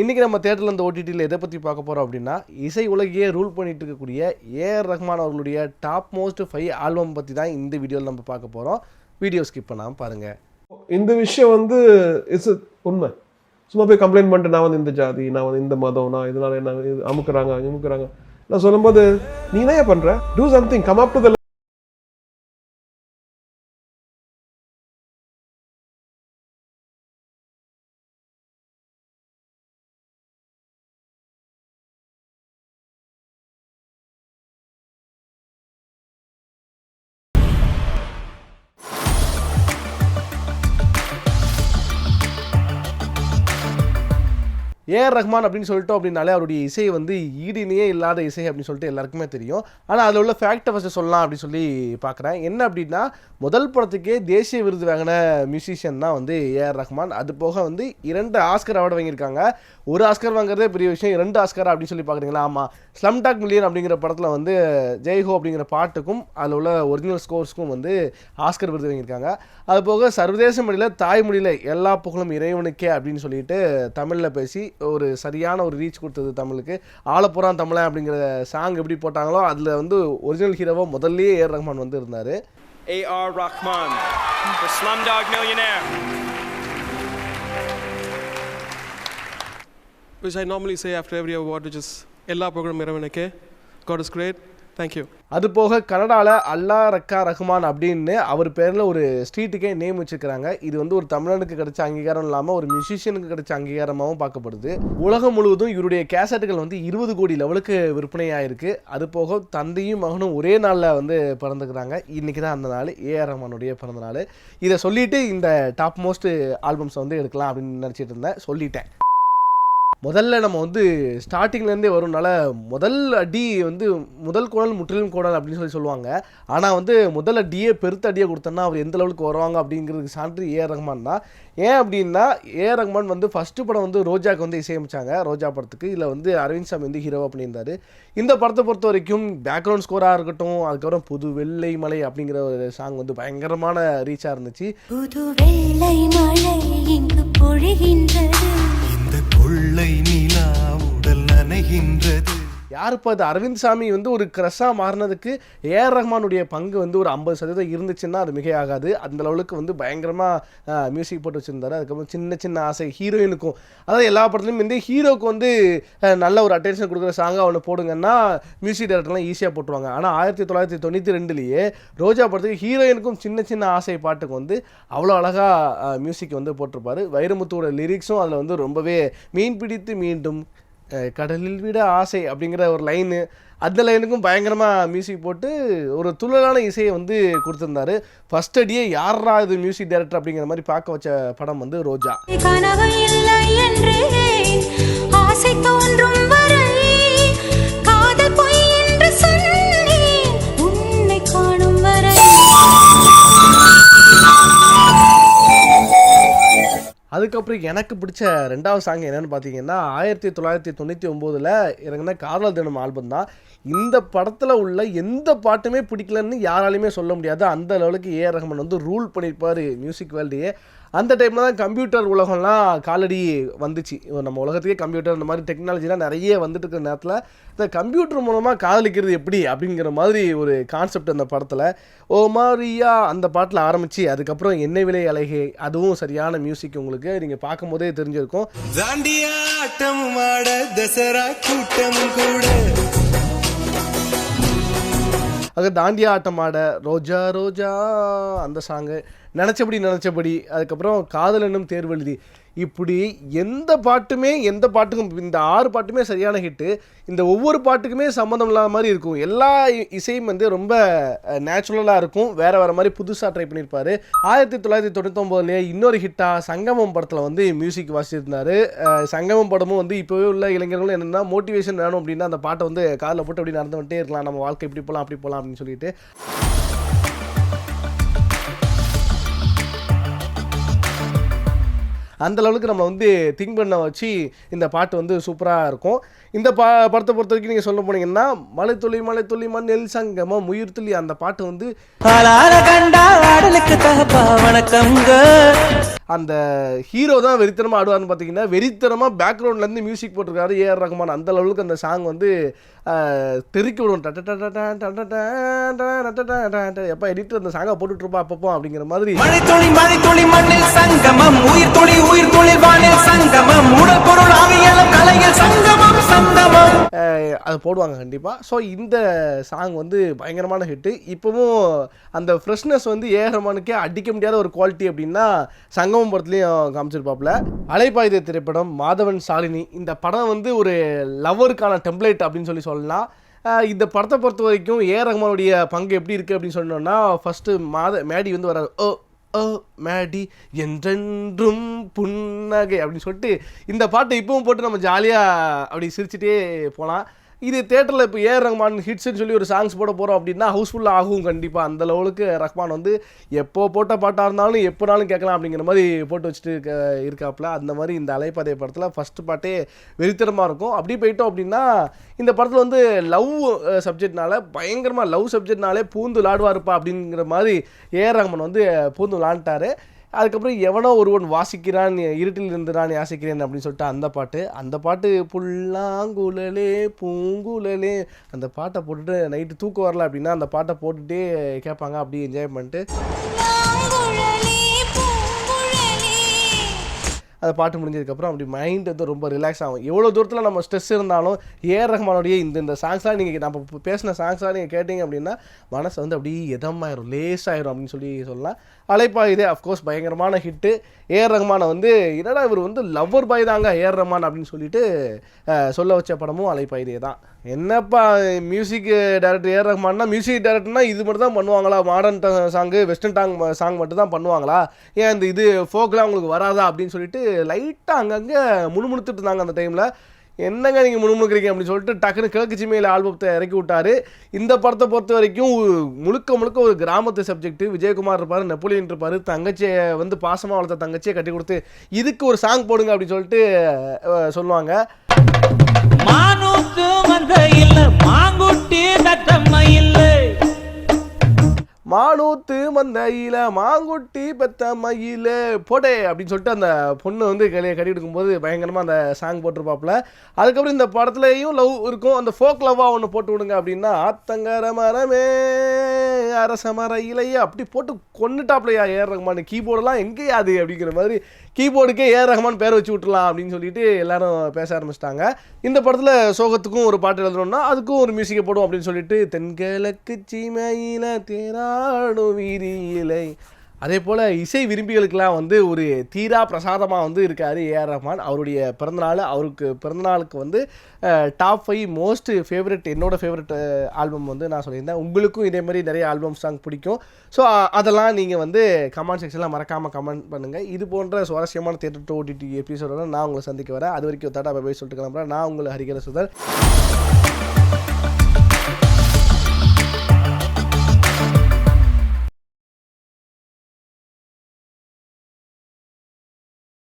இன்றைக்கி நம்ம தேட்டரில் இந்த ஓடிடியில் எதை பற்றி பார்க்க போகிறோம் அப்படின்னா, இசை உலகையே ரூல் பண்ணிட்டு இருக்கக்கூடிய ஏஆர் ரஹ்மான் அவர்களுடைய டாப் மோஸ்ட் 5 ஆல்பம் பற்றி தான் இந்த வீடியோவில் நம்ம பார்க்க போகிறோம். வீடியோ ஸ்கிப் பண்ணாமல் பாருங்கள். இந்த விஷயம் வந்து இட்ஸ் உண்மை. சும்மா போய் கம்ப்ளைண்ட் பண்ணிட்டு நான் வந்து இந்த ஜாதி, நான் வந்து இந்த மதம், நான் இதனால என்ன அமுக்குறாங்க நான் சொல்லும்போது நீ என்ன பண்ணுற, do something, come up to the. AR Rahman அப்படின்னு சொல்லிட்டோம் அப்படின்னாலே அவருடைய இசை வந்து ஈடினையே இல்லாத இசை அப்படின்னு சொல்லிட்டு எல்லாருக்குமே தெரியும். ஆனால் அதில் உள்ள ஃபேக்டை ஃபஸ்ட்டு சொல்லலாம் அப்படின்னு சொல்லி பார்க்குறேன். என்ன அப்படின்னா, முதல் படத்துக்கே தேசிய விருது வாங்கின மியூசிஷியன் தான் வந்து ஏஆர் ரஹ்மான். அது போக வந்து 2 ஆஸ்கர் அவார்டு வாங்கியிருக்காங்க. ஒரு ஆஸ்கர் வாங்குறதே பெரிய விஷயம், 2 ஆஸ்கர் அப்படின்னு சொல்லி பார்க்குறீங்களா? ஆமாம், ஸ்லம்டாக் மில்லியன் அப்படிங்கிற படத்தில் வந்து ஜெய்ஹோ அப்படிங்கிற பாட்டுக்கும் அதில் உள்ள ஒரிஜினல் ஸ்கோர்ஸ்க்கும் வந்து ஆஸ்கர் விருது வாங்கியிருக்காங்க. அது போக சர்வதேச மொழியில் தாய்மொழியில் எல்லா புகழும் இறைவனுக்கே அப்படின்னு சொல்லிட்டு தமிழில் பேசி ஒரு சரியான ஒரு ரீச் கொடுத்தது தமிழுக்கு. ஆலப்புறான் தமிழன் அப்படிங்கிற சாங் எப்படி போட்டாங்களோ அதில் வந்து ஒரிஜினல் ஹீரோவாக முதல்லயே ஏஆர் ரஹ்மான் வந்து இருந்தார். A.R. Rahman, the Slumdog Millionaire. Which I normally say after every award, which is எல்லா புகழும் இறைவனுக்கே. God is great. Thank you. அது போக கனடாவில் அல்லா ரக்கா ரஹ்மான் அப்படின்னு அவர் பேரில் ஒரு ஸ்ட்ரீட்டுக்கே நேம் வச்சுருக்கிறாங்க. இது வந்து ஒரு தமிழனுக்கு கிடைச்ச அங்கீகாரம் இல்லாமல் ஒரு மியூசிஷியனுக்கு கிடைச்ச அங்கீகாரமாகவும் பார்க்கப்படுது. உலகம் முழுவதும் இவருடைய கேசட்டுகள் வந்து 20 கோடி லெவலுக்கு விற்பனையாயிருக்கு. அது போக தந்தையும் மகனும் ஒரே நாளில் வந்து பிறந்துக்கிறாங்க. இன்றைக்கி தான் அந்த நாள், ஏஆர் ரஹ்மானுடைய பிறந்த நாள். இதை சொல்லிவிட்டு இந்த டாப் மோஸ்ட் ஆல்பம்ஸை வந்து எடுக்கலாம் அப்படின்னு நினச்சிட்டு இருந்தேன், சொல்லிட்டேன். முதல்ல நம்ம வந்து ஸ்டார்டிங்லேருந்தே வரும்னால முதல் அடி வந்து முதல் கோணல் முற்றிலும் கோணல் அப்படின்னு சொல்லுவாங்க. ஆனால் வந்து முதல் அடியே பெருத்த அடியை கொடுத்தோன்னா அவர் எந்த லெவலுக்கு வருவாங்க அப்படிங்கிறதுக்கு சான்று ஏஆர் ரஹ்மான் தான். ஏன் அப்படின்னா, ஏஆர் ரஹ்மான் வந்து ஃபஸ்ட்டு படம் வந்து ரோஜாவுக்கு வந்து இசையமைச்சாங்க. ரோஜா படத்துக்கு இதில் வந்து அரவிந்த் சாமி வந்து ஹீரோவாக பண்ணியிருந்தார். இந்த படத்தை பொறுத்த வரைக்கும் பேக்ரவுண்ட் ஸ்கோராக இருக்கட்டும், அதுக்கப்புறம் புது வெள்ளை மலை அப்படிங்கிற ஒரு சாங் வந்து பயங்கரமான ரீச்சாக இருந்துச்சு. புது வெள்ளை மலை இங்கு பொழிகின்றது, இந்த கொள்ளை நிலா உடல் நனைகின்றது. யாருப்பா அது? அரவிந்த் சாமி வந்து ஒரு க்ரஷாக மாறினதுக்கு ஏஆர் ரஹ்மானுடைய பங்கு வந்து ஒரு 50% இருந்துச்சுன்னா அது மிகையாகாது. அந்த லெவலுக்கு வந்து பயங்கரமாக மியூசிக் போட்டு வச்சுருந்தாரு. அதுக்கப்புறம் சின்ன சின்ன ஆசை ஹீரோயினுக்கும், அதாவது எல்லா படத்துலையும் வந்து ஹீரோக்கு வந்து நல்ல ஒரு அட்டென்ஷன் கொடுக்குற சாங்காக அவனை போடுங்கன்னா மியூசிக் டைரக்டர்லாம் ஈஸியாக போட்டுருவாங்க. ஆனால் 1992 ரோஜா படத்துக்கு ஹீரோயினுக்கும் சின்ன சின்ன ஆசை பாட்டுக்கு வந்து அவ்வளோ அழகாக மியூசிக் வந்து போட்டிருப்பார். வைரமுத்துவோட லிரிக்ஸும் அதில் வந்து ரொம்பவே மீன் பிடித்து மீண்டும் கடலில் விட ஆசை அப்படிங்கிற ஒரு லைனு, அந்த லைனுக்கும் பயங்கரமாக மியூசிக் போட்டு ஒரு துள்ளலான இசையை வந்து கொடுத்துருந்தாரு. ஃபர்ஸ்ட் அடியே யாரா இது மியூசிக் டைரக்டர் அப்படிங்கிற மாதிரி பார்க்க வச்ச படம் வந்து ரோஜா. அதுக்கப்புறம் எனக்கு பிடிச்ச 2வது சாங் என்னென்னு பார்த்தீங்கன்னா, 1999 இறங்கின காதலர் தினம் ஆல்பம் தான். இந்த படத்தில் உள்ள எந்த பாட்டுமே பிடிக்கலன்னு யாராலையுமே சொல்ல முடியாது. அந்த லெவலுக்கு ஏஆர் ரஹ்மான் வந்து ரூல் பண்ணியிருப்பார் மியூசிக் வேர்ல்டையே. அந்த டைமில் தான் கம்ப்யூட்டர் உலகம்லாம் காலடி வந்துச்சு. நம்ம உலகத்துக்கே கம்ப்யூட்டர் இந்த மாதிரி டெக்னாலஜிலாம் நிறைய வந்துட்டு இருக்கிற நேரத்தில் இந்த கம்ப்யூட்டர் மூலமாக காதலிக்கிறது எப்படி அப்படிங்கிற மாதிரி ஒரு கான்செப்ட் அந்த படத்தில். ஓ மாரியா அந்த பாட்டில் ஆரம்பித்து அதுக்கப்புறம் என்னை விலை அழகே, அதுவும் சரியான மியூசிக். உங்களுக்கு நீங்கள் பார்க்கும் போதே தெரிஞ்சிருக்கும். அது தாண்டியா ஆட்டம் ஆட, ரோஜா ரோஜா அந்த சாங்கு, நினச்சபடி, அதுக்கப்புறம் காதல் என்னும் தேர்வெழுதி, இப்படி எந்த பாட்டுக்கும் இந்த 6 பாட்டுமே சரியான ஹிட்டு. இந்த ஒவ்வொரு பாட்டுக்குமே சம்மந்தம் இல்லாத மாதிரி இருக்கும். எல்லா இசையும் வந்து ரொம்ப நேச்சுரலாக இருக்கும். வேறு மாதிரி புதுசாக ட்ரை பண்ணியிருப்பார். 1999 இன்னொரு ஹிட்டாக சங்கமம் படத்தில் வந்து மியூசிக் வாசிச்சிருந்தார். சங்கமம் படமும் வந்து இப்போவே உள்ள இளைஞர்களும் என்னென்னா, மோட்டிவேஷன் வேணும் அப்படின்னா அந்த பாட்டை வந்து காதில் போட்டு அப்படி நடந்து வந்துட்டே இருக்கலாம், நம்ம வாழ்க்கை இப்படி போகலாம் அப்படி போகலாம் அப்படின்னு சொல்லிட்டு. அந்த அளவுக்கு நம்ம வந்து திங்க் பண்ண வச்சு இந்த பாட்டு வந்து சூப்பராக இருக்கும். இந்த படத்தை பொறுத்த வரைக்கும் நீங்கள் சொல்ல போனீங்கன்னா மலை துளி மண்ணில் சங்கமம் உயிர் துளி அந்த பாட்டு வந்து அந்த ஹீரோ தான் வெறித்தனமாக ஆடுவார்னு பார்த்தீங்கன்னா வெறித்தனமாக பேக்ரவுண்ட்லேருந்து மியூசிக் போட்டிருக்காரு ஏஆர் ரஹ்மான். அந்த அளவுக்கு அந்த சாங் வந்து தெறிக்க விடும். எப்போ எடிட்டர் அந்த சாங்கை போட்டுட்ருப்பா அப்பப்போ அப்படிங்கிற மாதிரி மழை துளி மண்ணில் சங்கமம் உயிர் துளி வானில் சங்கமம் உடல் பொருள் ஆவியலும் கலையில் சங்கமம் சங்கமம் அது போடுவாங்க கண்டிப்பாக. ஸோ இந்த சாங் வந்து பயங்கரமான ஹிட்டு. இப்போவும் அந்த ஃப்ரெஷ்னஸ் வந்து ஏஆர் ரஹ்மானுக்கே அடிக்க முடியாத ஒரு குவாலிட்டி அப்படின்னா சங்கமம் படத்துலையும் காமிச்சிருப்பாப்புல. அலைப்பாயுதே திரைப்படம், மாதவன் சாலினி, இந்த படம் வந்து ஒரு லவ்வருக்கான டெம்ப்ளேட் அப்படின்னு சொல்லலாம். இந்த படத்தை பொறுத்த வரைக்கும் ஏஆர் ரஹ்மானுடைய பங்கு எப்படி இருக்குது அப்படின்னு சொன்னோம்னா, ஃபஸ்ட்டு மேடி வந்து வராது, ஓ ஓ மேடி என்றென்றும் புன்னகை அப்படின்னு சொல்லிட்டு இந்த பாட்டை இப்பவும் போட்டு நம்ம ஜாலியாக அப்படி சிரிச்சுட்டே போகலாம். இது தேட்டரில் இப்போ ஏஆர் ரஹ்மான் ஹிட்ஸ்ன்னு சொல்லி ஒரு சாங்ஸ் போட போகிறோம் அப்படின்னா ஹவுஸ்ஃபுல்லாக ஆகும் கண்டிப்பாக. அந்த லெவலுக்கு ரஹ்மான் வந்து எப்போ போட்ட பாட்டாக இருந்தாலும் எப்போனாலும் கேட்கலாம் அப்படிங்கிற மாதிரி போட்டு வச்சுட்டு இருக்காப்புல. அந்த மாதிரி இந்த அலைப்பாதை படத்தில் ஃபஸ்ட்டு பாட்டே வெறித்தனமாக இருக்கும். அப்படி போயிட்டோம் அப்படின்னா இந்த படத்தில் வந்து லவ் சப்ஜெக்ட்னால பயங்கரமாக லவ் சப்ஜெக்ட்னாலே பூந்து விளாடுவாருப்பா அப்படிங்கிற மாதிரி ஏஆர் ரஹ்மான் வந்து பூந்து விளாண்டாரு. அதுக்கப்புறம் எவனோ ஒருவன் வாசிக்கிறான் இருட்டில் இருந்து நான் யாசிக்கிறேன் அப்படின்னு சொல்லிட்டு அந்த பாட்டு புல்லாங்குழலே பூங்குழலே அந்த பாட்டை போட்டுட்டு நைட்டு தூக்கம் வரல அப்படின்னா அந்த பாட்டை போட்டுகிட்டே கேட்பாங்க. அப்படியே என்ஜாய் பண்ணிட்டு அந்த பாட்டு முடிஞ்சதுக்கப்புறம் அப்படி மைண்ட் வந்து ரொம்ப ரிலாக்ஸ் ஆகும். எவ்வளோ தூரத்தில் நம்ம ஸ்ட்ரெஸ் இருந்தாலும் ஏஆர் ரஹ்மானுடைய இந்த சாங்ஸ்லாம் நீங்கள் நம்ம பேசின சாங்ஸ்லாம் நீங்கள் கேட்டிங்க அப்படின்னா மனசு வந்து அப்படியே இதமாயிரும், லேஸ் ஆயிரும் அப்படின்னு சொல்லலாம். அலைப்பாயுதே அஃப்கோர்ஸ் பயங்கரமான ஹிட்டு. ஏஆர் ரஹ்மானை வந்து என்னடா இவர் வந்து லவ்வர் பாய் தாங்க ஏஆர் ரஹ்மான் அப்படின்னு சொல்லிட்டு சொல்ல வச்ச படமும் அலைப்பாயுதே தான். என்னப்பா மியூசிக் டைரக்டர் ஏஆர் ரஹ்மான்னா மியூசிக் டைரக்டர்னா இது மட்டும் தான் பண்ணுவாங்களா? மாடர்ன் சாங்கு வெஸ்டர்ன் சாங் மட்டும் தான் பண்ணுவாங்களா? ஏன் இது ஃபோக்லாம் உங்களுக்கு வராதா அப்படின்னு சொல்லிட்டு லைட்டாக அங்கங்கே முணுமுணுத்துட்டு இருந்தாங்க அந்த டைமில். என்னங்க நீங்கள் முணுமுணுக்கிறீங்க அப்படின்னு சொல்லிட்டு டக்குன்னு கிழக்கு சிமையில் ஆல்பத்தை இறக்கி விட்டார். இந்த படத்தை பொறுத்த வரைக்கும் முழுக்க ஒரு கிராமத்து சப்ஜெக்ட். விஜயகுமார் இருப்பார், நெப்போலியன் இருப்பார், தங்கச்சியை வந்து பாசமாக வளர்த்த தங்கச்சியை கட்டி கொடுத்து இதுக்கு ஒரு சாங் போடுங்க அப்படின்னு சொல்லிட்டு சொல்லுவாங்க. மானூத்து வந்த இல்ல மாங்குட்டி தட்டம்மா இல்ல மானூத்து மந்தையில மாங்குட்டி பெத்த மயில போடே அப்படின்னு சொல்லிட்டு அந்த பொண்ணு வந்து கட்டி எடுக்கும்போது பயங்கரமாக அந்த சாங் போட்டிருப்பாப்புல. அதுக்கப்புறம் இந்த படத்துலையும் லவ் இருக்கும். அந்த ஃபோக் லவ்வாக ஒன்று போட்டு விடுங்க அப்படின்னா ஆத்தங்கர மரமே அரச மர இலையே அப்படி போட்டு கொண்டுட்டாப்லையா ஏஆர் ரஹ்மான். கீபோர்டெல்லாம் எங்கேயா அது அப்படிங்கிற மாதிரி கீபோர்டுக்கே ஏஆர் ரஹ்மான் பேர் வச்சு விட்டுலாம் அப்படின்னு சொல்லிட்டு எல்லாரும் பேச ஆரம்பிச்சிட்டாங்க. இந்த படத்தில் சோகத்துக்கும் ஒரு பாட்டு எழுதணும்னா அதுக்கும் ஒரு மியூசிக்கை போடும் அப்படின்னு சொல்லிட்டு தென்கிழக்கு சீமையில தேராடும் வீதியிலை. அதே போல் இசை விரும்பிகளுக்கெல்லாம் வந்து ஒரு தீரா பிரசாதமாக வந்து இருக்கார் ஏஆர் ரஹ்மான். அவருடைய பிறந்தநாள், அவருக்கு பிறந்தநாளுக்கு வந்து டாப் 5 மோஸ்ட் ஃபேவரட் என்னோடய ஃபேவரட் ஆல்பம் வந்து நான் சொல்லியிருந்தேன். உங்களுக்கும் இதே மாதிரி நிறைய ஆல்பம் சாங் பிடிக்கும். ஸோ அதெல்லாம் நீங்கள் வந்து கமெண்ட் செக்ஷனில் மறக்காமல் கமெண்ட் பண்ணுங்கள். இது போன்ற சுவாரஸ்யமான தேட்டர் OTT எபிசோட நான் உங்களை சந்திக்க வரேன். அது வரைக்கும் தாட்டா பை சொல்லிட்டு கிளம்புறேன். நான் உங்களை ஹரிகர சுதர்.